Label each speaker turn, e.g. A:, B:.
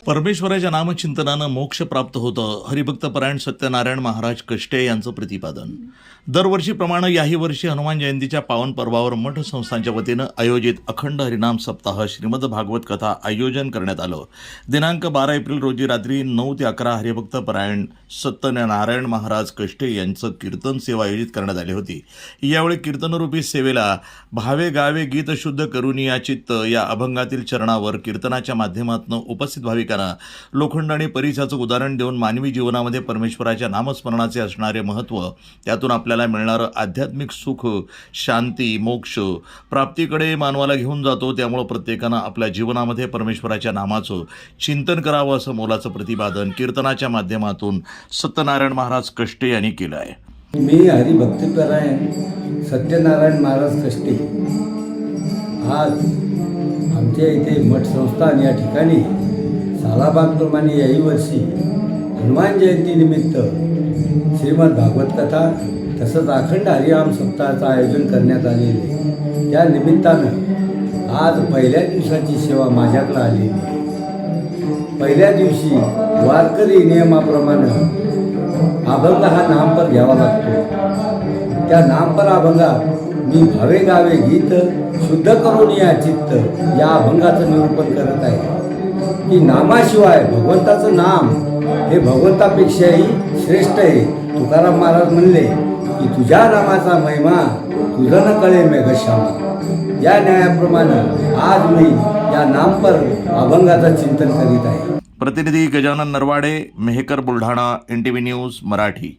A: परमेश्वराच्या नामचिंतनानं मोक्ष प्राप्त होतं, हरिभक्तपरायण सत्यनारायण महाराज कष्टे यांचं प्रतिपादन. दरवर्षीप्रमाणे याही वर्षी हनुमान जयंतीच्या पावन पर्वावर मठ संस्थांच्या वतीनं आयोजित अखंड हरिनाम सप्ताह श्रीमद भागवत कथा आयोजन करण्यात आलं. दिनांक 12 एप्रिल रोजी रात्री 9 ते 11 हरिभक्तपरायण सत्यनारायण महाराज कष्टे यांचं कीर्तन सेवा आयोजित करण्यात आली होती. यावेळी कीर्तनरूपी सेवेला भावे गावे गीत शुद्ध करून या चित्त या अभंगातील चरणावर कीर्तनाच्या माध्यमातून उपस्थित भाविकांना लोखंड आणि परिचाचं उदाहरण देऊन मानवी जीवनामध्ये परमेश्वराच्या नामस्मरणाचे असणारे महत्त्व, त्यातून आपल्याला मिळणारं आध्यात्मिक सुख, शांती, मोक्ष प्राप्तीकडे मानवाला घेऊन जातो. त्यामुळे प्रत्येकानं आपल्या जीवनामध्ये परमेश्वराच्या नामाचं चिंतन करावं असं मोलाचं प्रतिपादन कीर्तनाच्या माध्यमातून सत्यनारायण महाराज कष्टे यांनी केलं आहे.
B: मी हरिभक्तपरायण सत्यनारायण महाराज कष्टे आज आमच्या इथे मठ संस्थान या ठिकाणी सालाबादप्रमाणे याही वर्षी हनुमान जयंतीनिमित्त श्रीमद भागवत कथा तसंच अखंड हरिनाम सप्ताहाचं आयोजन करण्यात आलेले. त्या निमित्तानं आज पहिल्या दिवसाची सेवा माझ्याकडे आलेली. पहिल्या दिवशी वारकरी नियमाप्रमाणे अभंग हा नामपर घ्यावा लागतो. त्या नामपर अभंगात मी भावे गावे गीत शुद्ध करून या चित्त या अभंगाचं निरूपण करत आहे की नामाशिवाय भगवंताचं नाम हे भगवंतापेक्षाही श्रेष्ठ आहे. तुकाराम महाराज म्हणले की तुझ्या नामाचा महिमा तुझं न कळे मेघश्यामा. या न्यायाप्रमाणे आज मी या नामपर अभंगाचं चिंतन करीत आहे.
A: प्रतिनिधी गजानन नरवाडे, मेहकर, बुलढाणा, NTV न्यूज मराठी.